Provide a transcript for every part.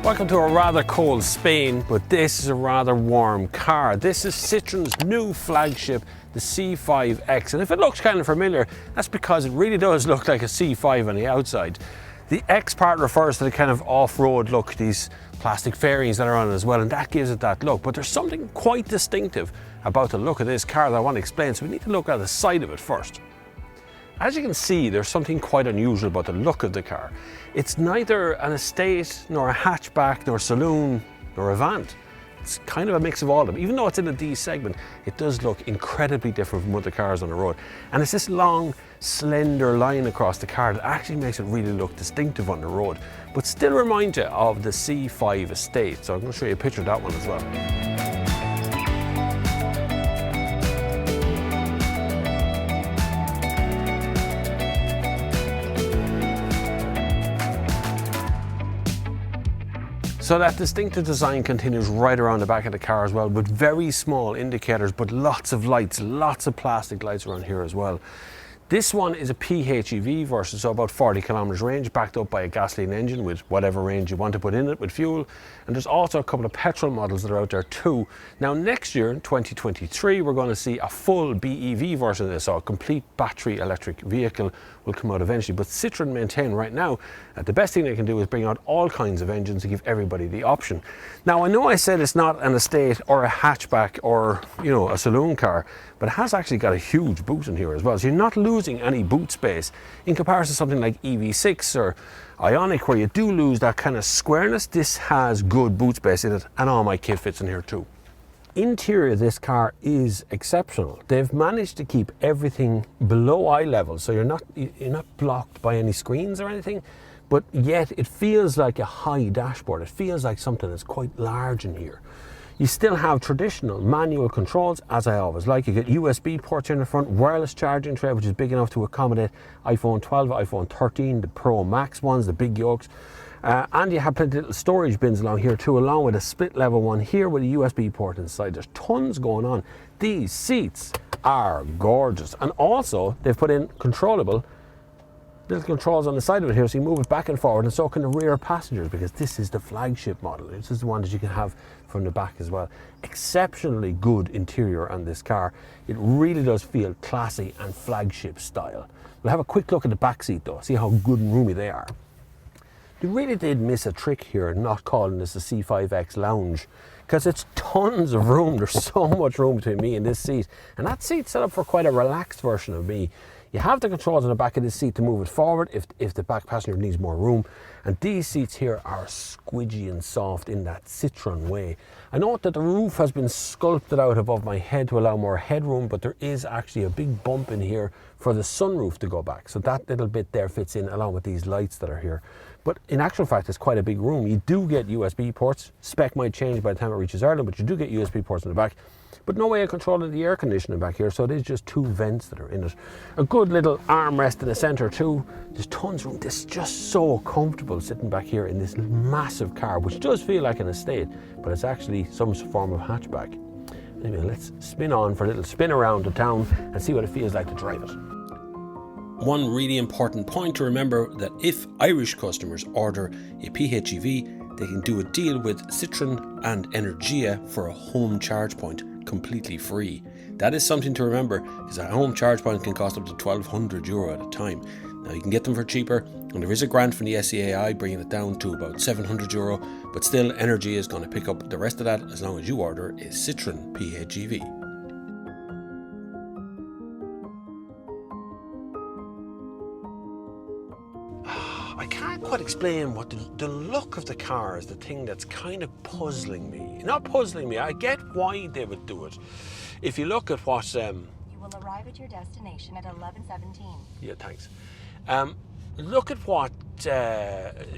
Welcome to a rather cold Spain, but this is a rather warm car. This is Citroen's new flagship, the C5 X. And if it looks kind of familiar, that's because it really does look like a C5 on the outside. The X part refers to the kind of off-road look, these plastic fairings that are on it as well, and that gives it that look. But there's something quite distinctive about the look of this car that I want to explain, so we need to look at the side of it first. As you can see, there's something quite unusual about the look of the car. It's neither an estate, nor a hatchback, nor a saloon, nor a van. It's kind of a mix of all of them. Even though it's in a D segment, it does look incredibly different from other cars on the road. And it's this long, slender line across the car that actually makes it really look distinctive on the road, but still remind you of the C5 estate. So I'm going to show you a picture of that one as well. So that distinctive design continues right around the back of the car as well, with very small indicators, but lots of lights, lots of plastic lights around here as well. This one is a PHEV version, so about 40 kilometers range, backed up by a gasoline engine with whatever range you want to put in it with fuel. And there's also a couple of petrol models that are out there too. Now next year, in 2023, we're going to see a full BEV version of this, so a complete battery electric vehicle will come out eventually. But Citroën maintain right now that the best thing they can do is bring out all kinds of engines to give everybody the option. Now I know I said it's not an estate or a hatchback or, you know, a saloon car, but it has actually got a huge boot in here as well. So you're not losing any boot space in comparison to something like EV6 or Ioniq, where you do lose that kind of squareness. This has good boot space in it, and all my kit fits in here too. Interior of this car is exceptional. They've managed to keep everything below eye level, so you're not blocked by any screens or anything, but yet it feels like a high dashboard. It feels like something that's quite large in here. You still have traditional manual controls, as I always like. You get USB ports here in the front, wireless charging tray, which is big enough to accommodate iPhone 12, iPhone 13, the Pro Max ones, the big yokes. And you have plenty of little storage bins along here too, along with a split level one here with a USB port inside. There's tons going on. These seats are gorgeous. And also, they've put in controllable little controls on the side of it here, so you move it back and forward, and so can the rear passengers, because this is the flagship model. This is the one that you can have from the back as well. Exceptionally good interior on this car. It really does feel classy and flagship style. We'll have a quick look at the back seat though, see how good and roomy they are. They really did miss a trick here not calling this a C5 X lounge, because it's tons of room. There's so much room between me and this seat, and that seat's set up for quite a relaxed version of me. You have the controls on the back of this seat to move it forward if the back passenger needs more room. And these seats here are squidgy and soft in that Citroën way. I note that the roof has been sculpted out above my head to allow more headroom, but there is actually a big bump in here for the sunroof to go back. So that little bit there fits in along with these lights that are here. But in actual fact, it's quite a big room. You do get USB ports. Spec might change by the time it reaches Ireland, but you do get USB ports in the back. But no way of controlling the air conditioning back here, so it is just two vents that are in it. A good little armrest in the centre too. There's tons of room. This is just so comfortable sitting back here in this massive car, which does feel like an estate, but it's actually some form of hatchback. Anyway, let's spin on for a little spin around the town and see what it feels like to drive it. One really important point to remember, that if Irish customers order a PHEV, they can do a deal with Citroën and Energia for a home charge point, completely free. That is something to remember, because a home charge point can cost up to €1,200 at a time. Now you can get them for cheaper, and there is a grant from the SCAI bringing it down to about €700, but still Energia is going to pick up the rest of that as long as you order a Citroën PHEV. I can't quite explain what the look of the car is the thing that's kind of puzzling me. Not puzzling me, I get why they would do it. If you look at what... You will arrive at your destination at 11:17. Yeah, thanks. Look at what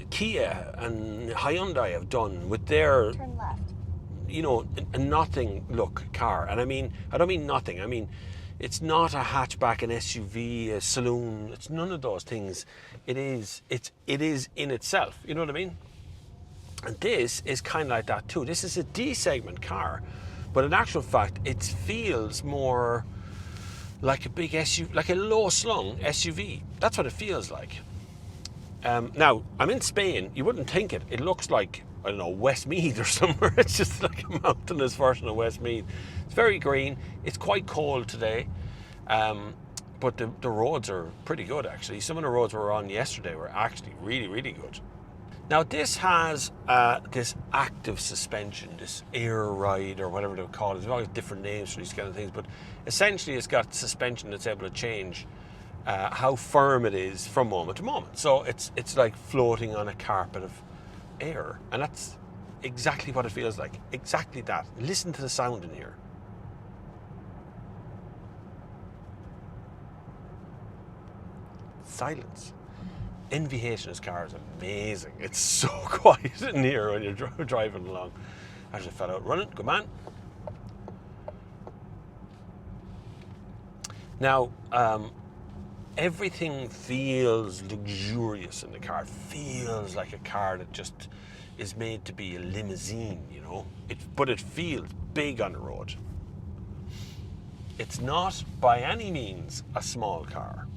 Kia and Hyundai have done with their... Turn left. You know, a nothing look car. And I don't mean nothing, I mean... It's not a hatchback, an SUV, a saloon. It's none of those things. It is in itself. You know what I mean? And this is kind of like that too. This is a D segment car, but in actual fact, it feels more like a big SUV, like a low slung SUV. That's what it feels like. Now, I'm in Spain. You wouldn't think it. It looks like I don't know, Westmeath or somewhere. It's just like a mountainous version of Westmeath. It's very green. It's quite cold today. But the roads are pretty good, actually. Some of the roads we were on yesterday were actually really, really good. Now, this has this active suspension, this air ride, or whatever they call it. There's always different names for these kind of things, but essentially it's got suspension that's able to change how firm it is from moment to moment. So it's like floating on a carpet of air, and that's exactly what it feels like. Exactly that. Listen to the sound in here. Silence. NVH in this car is amazing. It's so quiet in here when you're driving along. There's a fellow out running. Good man. Now, everything feels luxurious in the car. It feels like a car that just is made to be a limousine, you know. But it feels big on the road. It's not by any means a small car.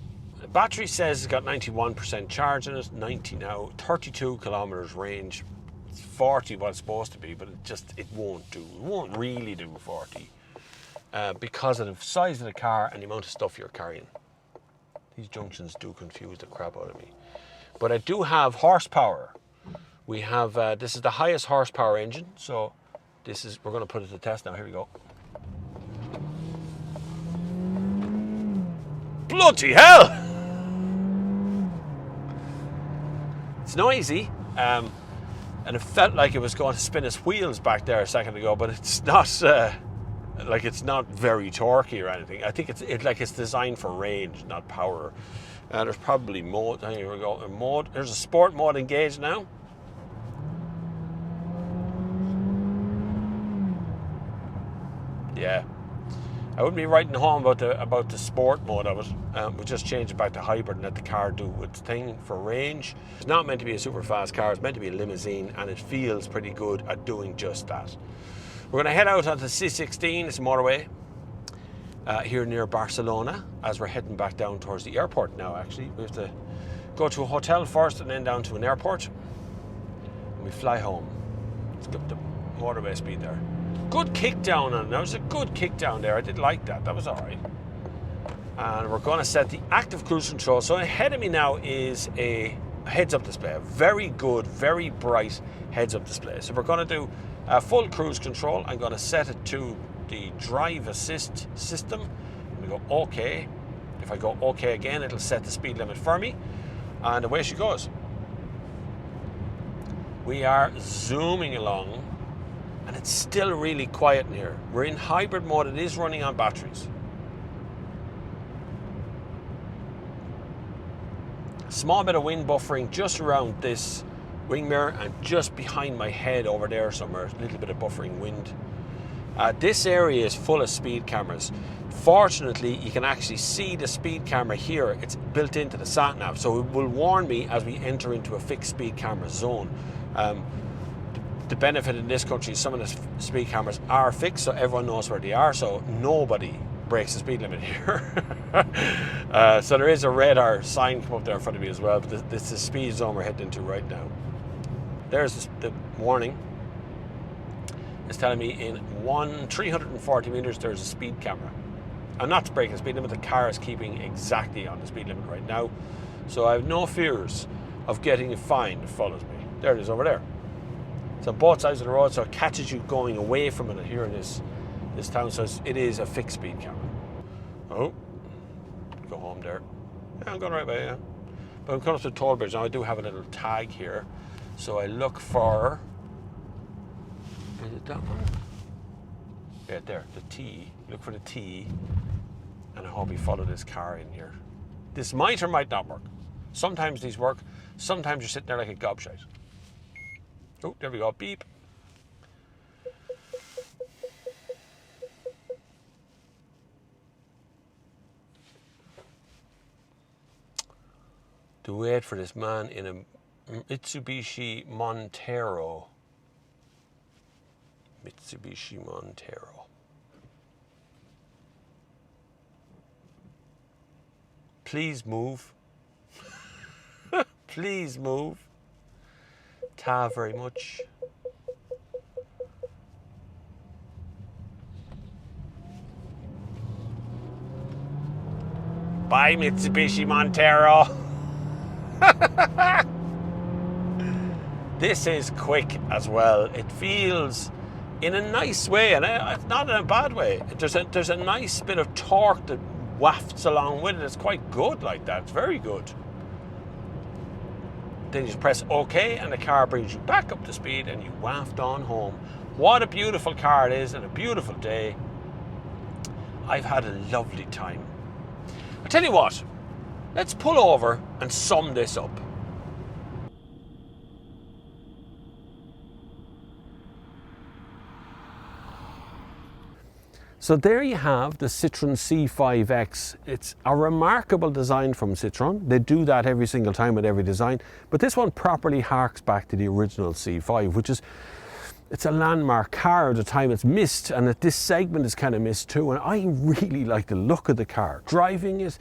The battery says it's got 91% charge in it, 90 now, 32 kilometers range. It's 40 what it's supposed to be, but it won't do. It won't really do 40 because of the size of the car and the amount of stuff you're carrying. These junctions do confuse the crap out of me. But I do have horsepower. We have, this is the highest horsepower engine, so we're going to put it to the test now. Here we go. Bloody hell! It's noisy, and it felt like it was going to spin its wheels back there a second ago, but it's not it's not very torquey or anything. I think it's designed for range, not power. There's probably mode. Here we go. Mode. There's a sport mode engaged now. Yeah. I wouldn't be writing home about the sport mode of it. We just change it back to hybrid and let the car do its thing for range. It's not meant to be a super fast car. It's meant to be a limousine, and it feels pretty good at doing just that. We're going to head out onto the C16. It's a motorway here near Barcelona as we're heading back down towards the airport now, actually. We have to go to a hotel first and then down to an airport. And we fly home. Let's get the motorway speed there. Good kick down on it. That was a good kick down there. I did like that. That was all right. And we're going to set the active cruise control. So ahead of me now is a heads-up display. A very good, very bright heads-up display. So we're going to do full cruise control. I'm going to set it to the drive assist system. I'm going to go OK. If I go OK again, it'll set the speed limit for me. And away she goes. We are zooming along. And it's still really quiet in here. We're in hybrid mode. It is running on batteries. Small bit of wind buffering just around this wing mirror and just behind my head over there somewhere. A little bit of buffering wind. This area is full of speed cameras. Fortunately, you can actually see the speed camera here. It's built into the sat nav, so it will warn me as we enter into a fixed speed camera zone. The benefit in this country is some of the speed cameras are fixed, so everyone knows where they are, so nobody breaks the speed limit here. So there is a radar sign come up there in front of me as well, but this is the speed zone we're heading into right now. There's the warning. It's telling me in 340 meters there's a speed camera. I'm not breaking the speed limit, the car is keeping exactly on the speed limit right now, so I have no fears of getting a fine that follows me. There it is over there. It's on both sides of the road, so it catches you going away from it here in this town. So it is a fixed speed camera. Oh, go home there. Yeah, I'm going the right way, yeah. But I'm coming up to the toll bridge now. I do have a little tag here. So I look for, is it that one? Yeah, there, the T. Look for the T, and I hope you follow this car in here. This might or might not work. Sometimes these work. Sometimes you're sitting there like a gobshite. Oh, there we go, beep. To wait for this man in a Mitsubishi Montero. Mitsubishi Montero. Please move. Please move. Ta very much. Bye, Mitsubishi Montero. This is quick as well. It feels in a nice way, and not in a bad way. There's a nice bit of torque that wafts along with it. It's quite good like that. It's very good. Then you just press OK and the car brings you back up to speed and you waft on home. What a beautiful car it is and a beautiful day. I've had a lovely time. I tell you what, let's pull over and sum this up. So there you have the Citroen C5 X. It's a remarkable design from Citroën. They do that every single time with every design, but this one properly harks back to the original C5, which is, it's a landmark car at the time. It's missed, and that this segment is kind of missed too, and I really like the look of the car. Driving is,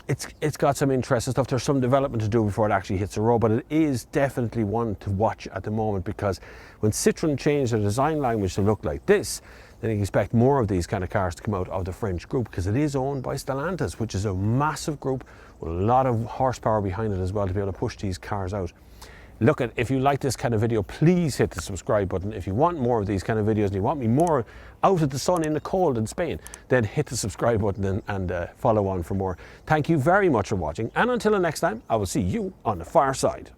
it's got some interesting stuff. There's some development to do before it actually hits the road, but it is definitely one to watch at the moment, because when Citroën changed their design language to look like this, then you can expect more of these kind of cars to come out of the French group, because it is owned by Stellantis, which is a massive group with a lot of horsepower behind it as well to be able to push these cars out. Look, if you like this kind of video, please hit the subscribe button. If you want more of these kind of videos and you want me more out of the sun in the cold in Spain, then hit the subscribe button and follow on for more. Thank you very much for watching, and until the next time, I will see you on the far side.